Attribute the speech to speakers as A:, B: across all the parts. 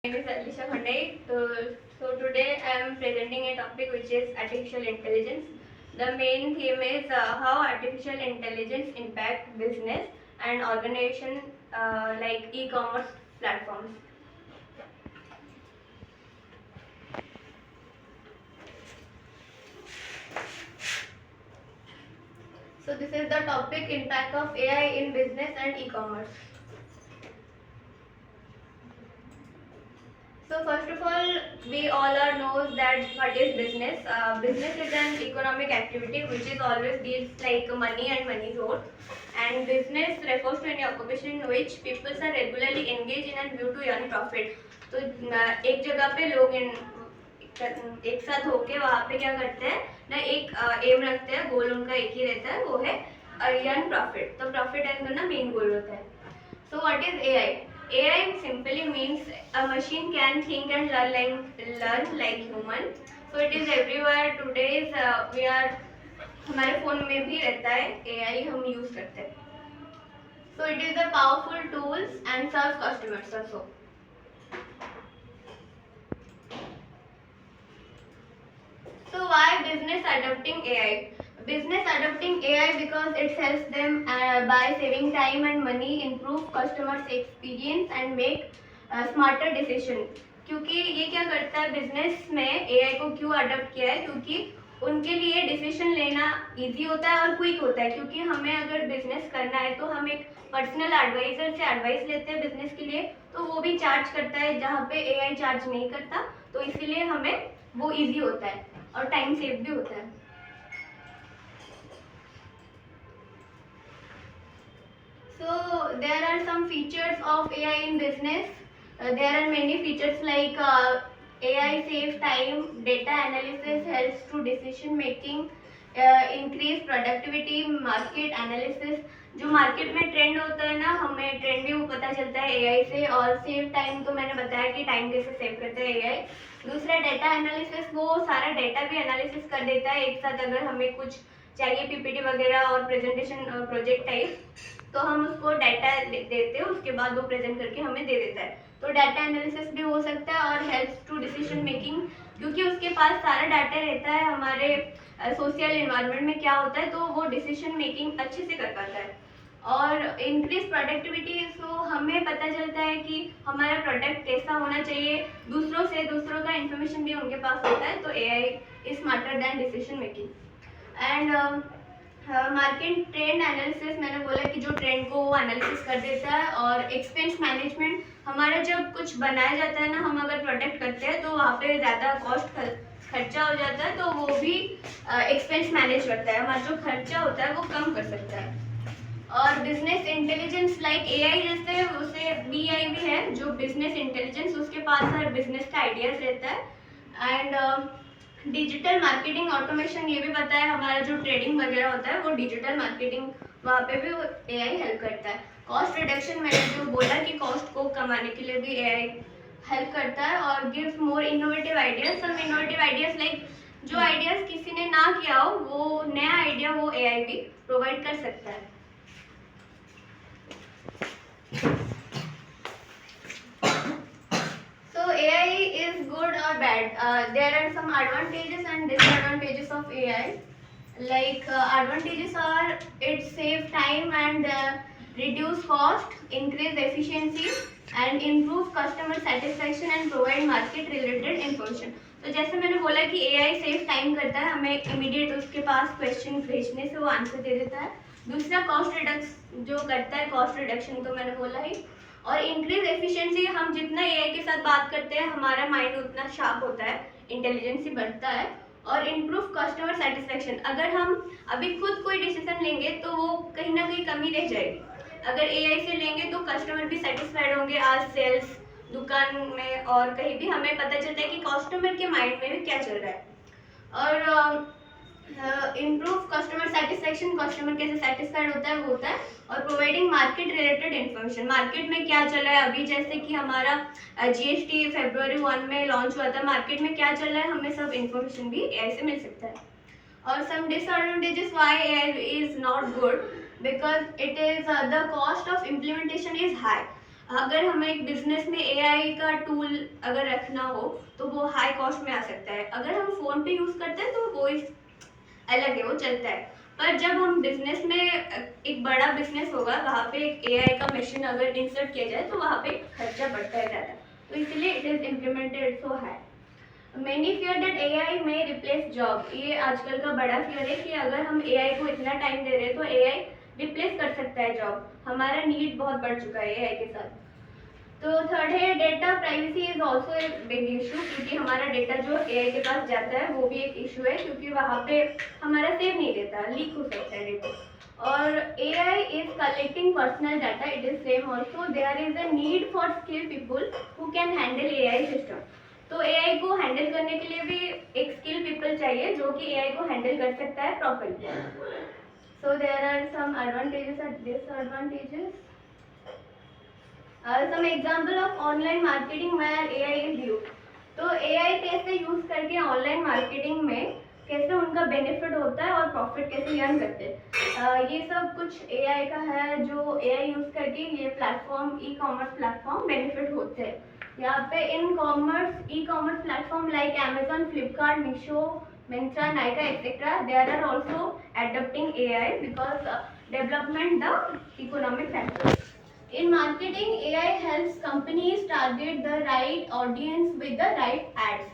A: name is Alisha Khandai. So today I am presenting a topic which is artificial intelligence. The main theme is how artificial intelligence impact business and organization like e-commerce platforms. So this is the topic, impact of AI in business and e-commerce. So first of all, we all are knows that what is business. Business is an economic activity which is always deals like money and money source. And business refers to any occupation in which people are regularly engaged in and view to earn profit. तो एक जगह पे लोग एक साथ होके वहाँ पे क्या करते हैं ना, एक एम रखते हैं, गोल उनका एक ही रहता है, वो है अर्न प्रॉफिट. तो प्रॉफिट अर्न करना मेन गोल होता है. So what is AI? AI simply means a machine can think and learn like human. So it is everywhere today's we are हमारे फोन में भी रहता है AI, हम यूज करते हैं. So it is a powerful tools and serves customers also. So why business adopting AI? Business adopting AI because it helps them by saving time and money, improve customers experience and make smarter decision. क्योंकि ये क्या करता है, business में AI को क्यों adopt किया है, क्योंकि उनके लिए डिसीजन लेना इजी होता है और क्विक होता है. क्योंकि हमें अगर बिजनेस करना है तो हम एक पर्सनल एडवाइजर से एडवाइस लेते हैं बिजनेस के लिए, तो वो भी चार्ज करता है जहाँ पे AI चार्ज नहीं करता. तो इसीलिए हमें वो इजी होता है और टाइम सेव भी होता है. So there are some features of AI in business. There are many features like AI saves time, data analysis helps to decision making, increase productivity, market analysis. जो मार्केट में trend होता है ना, हमें trend भी वो पता चलता है AI से. और सेव टाइम तो मैंने बताया कि टाइम कैसे सेव करता है AI. दूसरा डेटा एनालिसिस, वो सारा डेटा भी एनालिसिस कर देता है एक साथ. अगर हमें कुछ चाहिए पीपीटी वगैरह और प्रेजेंटेशन प्रोजेक्ट टाइप, तो हम उसको डाटा देते हैं, उसके बाद वो प्रेजेंट करके हमें दे देता है. तो डाटा एनालिसिस भी हो सकता है और हेल्प्स टू डिसीजन मेकिंग, क्योंकि उसके पास सारा डाटा रहता है हमारे सोशल एनवायरनमेंट में क्या होता है, तो वो डिसीजन मेकिंग अच्छे से कर पाता है. और इंक्रीज प्रोडक्टिविटी, सो हमें पता चलता है कि हमारा प्रोडक्ट कैसा होना चाहिए, दूसरों का इन्फॉर्मेशन भी उनके पास होता है. तो AI is smarter than decision making. And market trend analysis, मैंने बोला कि जो ट्रेंड को वो एनालिसिस कर देता है. और एक्सपेंस मैनेजमेंट, हमारा जब कुछ बनाया जाता है ना, हम अगर प्रोडक्ट करते हैं तो वहाँ पे ज़्यादा कॉस्ट खर्चा हो जाता है, तो वो भी एक्सपेंस मैनेज करता है. हमारा जो खर्चा होता है वो कम कर सकता है. और बिजनेस इंटेलिजेंस लाइक AI जैसे उसे BI भी है, जो बिजनेस इंटेलिजेंस, उसके पास हर बिजनेस का आइडियाज रहता है. एंड डिजिटल मार्केटिंग ऑटोमेशन, ये भी पता है हमारा जो ट्रेडिंग वगैरह होता है वो डिजिटल मार्केटिंग, वहाँ पे भी AI हेल्प करता है. कॉस्ट रिडक्शन, मैंने जो बोला कि कॉस्ट को कमाने के लिए भी AI हेल्प करता है. और gives more innovative ideas. Some innovative ideas like जो आइडियाज किसी ने ना किया हो, वो नया आइडिया वो AI भी प्रोवाइड कर सकता है. So AI is good or bad? There are some advantages and disadvantages of AI. Like advantages are it save time and reduce cost, increase efficiency and improve customer satisfaction and provide market related information. तो जैसे मैंने बोला कि AI save time करता है, हमें immediate उसके पास question भेजने से वो आंसर दे देता है. दूसरा कॉस्ट रिडक्शन जो करता है, कॉस्ट रिडक्शन तो मैंने बोला ही. और इंक्रीज एफिशिएंसी, हम जितना AI के साथ बात करते हैं हमारा माइंड उतना शार्प होता है, इंटेलिजेंस बढ़ता है. और इम्प्रूव कस्टमर सेटिस्फेक्शन, अगर हम अभी खुद कोई डिसीजन लेंगे तो वो कहीं ना कहीं कमी रह जाएगी. अगर AI से लेंगे तो कस्टमर भी सेटिस्फाइड होंगे. आज सेल्स दुकान में और कहीं भी हमें पता चलता है कि कस्टमर के माइंड में भी क्या चल रहा है. और इम्प्रूव कस्टमर सेटिस्फेक्शन, कस्टमर कैसे सेटिस्फाइड होता है वो होता है. और providing market related information, market में क्या चल रहा है अभी, जैसे कि हमारा GST February 1 में लॉन्च हुआ था, मार्केट में क्या चल रहा है हमें सब इन्फॉर्मेशन भी AI से मिल सकता है. और some disadvantages why AI is not good, because it is the cost of implementation is high. अगर हमें एक बिजनेस में एआई का टूल अगर रखना हो तो वो हाई कॉस्ट में आ सकता है। अगर हम फ़ोन पे यूज़ करते हैं तो वो अलग है, वो चलता है। पर जब हम बिजनेस में एक बड़ा बिजनेस होगा, वहाँ पे एक एआई का मशीन अगर इंसर्ट किया जाए तो वहाँ पे खर्चा बढ़ता है ज़्यादा, तो इसलिए it is implemented so high. Many fear that AI में रिप्लेस जॉब, ये आजकल का बड़ा फियर है कि अगर हम एआई को इतना टाइम दे रहे हैं तो एआई रिप्लेस कर सकता है जॉब। हमारा नीड बहुत बढ़ चुका है एआई के साथ। तो थर्ड है data privacy is also a big issue, क्योंकि हमारा डेटा जो एआई के पास जाता है वो भी एक इशू है, क्योंकि वहाँ पे हमारा सेव नहीं देता, लीक हो सकता है डेटा। और AI is collecting personal data, it is same also. There is a need for skill people who can handle AI system. तो एआई को हैंडल करने के लिए भी एक स्किल पीपल चाहिए जो कि एआई को हैंडल कर सकता है properly. So there are some advantages and disadvantages. Some example of online marketing where AI is used. तो AI कैसे यूज करके ऑनलाइन मार्केटिंग में कैसे उनका बेनिफिट होता है और प्रॉफिट कैसे अर्न करते हैं, ये सब कुछ AI का है जो AI यूज करके ये platform, e commerce platform benefit होते हैं। यहाँ पे in commerce e commerce platform like Amazon, Flipkart, Meesho, Myntra, Nykaa, etc. They are also adopting AI because development the economic factors. In marketing, AI helps companies target the right audience with the right ads.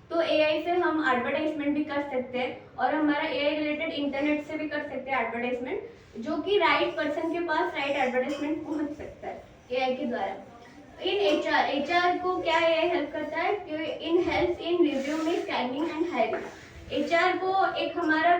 A: तो AI से हम advertisement भी कर सकते हैं और हमारा AI related internet से भी कर सकते हैं एडवर्टाइजमेंट, जो कि राइट पर्सन के पास राइट एडवर्टाइजमेंट पहुंच सकता है AI के द्वारा। इन HR को क्या AI हेल्प करता है कि इन help in resume scanning and hiring. HR को एक हमारा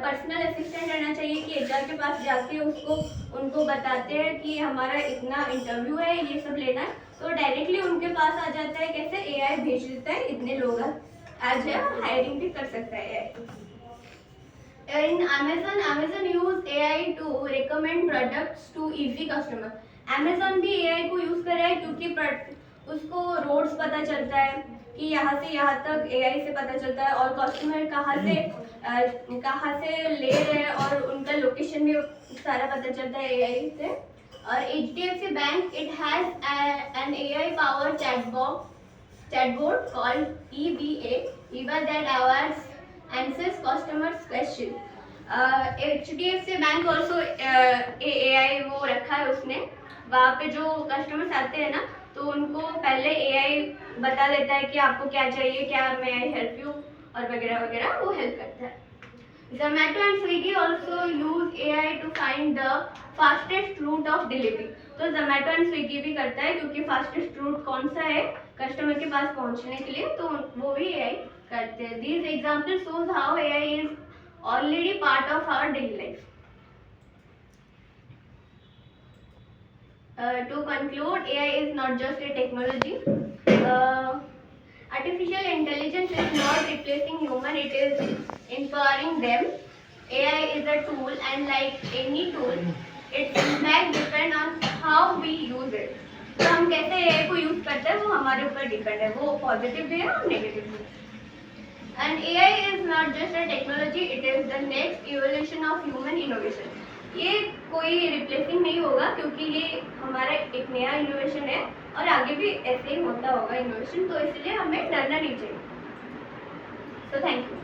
A: पर्सनल असिस्टेंट रहना चाहिए कि HR के पास जाके उनको बताते हैं कि हमारा इतना इंटरव्यू है, ये सब लेना है, तो डायरेक्टली उनके पास आ जाता है। कैसे AI भेज देता है इतने लोग आज है, हायरिंग भी कर सकता है AI। In Amazon use AI to recommend products to easy customer. Amazon भी AI को यूज कर रहा है क्योंकि उसको रोड्स पता चलता है कि यहाँ से यहाँ तक AI से पता चलता है और कस्टमर कहाँ से ले रहे हैं और उनका लोकेशन भी सारा पता चलता है AI से। और HDFC bank, it has an AI powered chatbot called EVA that answers customers question। HDFC bank also AI वो रखा है उसने, वहाँ पे जो कस्टमर्स आते हैं ना तो उनको पहले AI बता देता है कि आपको क्या चाहिए, क्या मैं हेल्प यू और वगैरह वगैरह, वो हेल्प करता है। Zomato and Swiggy also use AI to find the fastest route of delivery। तो Zomato and Swiggy भी करता है क्योंकि फास्टेस्ट रूट कौन सा है कस्टमर के पास पहुंचने के लिए, तो वो भी AI करते हैं। These examples shows how AI is already part of our daily life। To conclude, AI is not just a technology. Artificial intelligence is not replacing human, it is empowering them। AI is a tool and like any tool, its impact depend on how we use it। तो हम कैसे AI को use करते हैं वो हमारे ऊपर depend है, वो पॉजिटिव भी है और नेगेटिव भी। And AI is not just a technology, it is the next evolution of human innovation। ये कोई रिप्लेसिंग नहीं होगा क्योंकि ये हमारा एक नया इनोवेशन है और आगे भी ऐसे ही होता होगा इनोवेशन, तो इसलिए हमें डरना नहीं चाहिए। So thank you.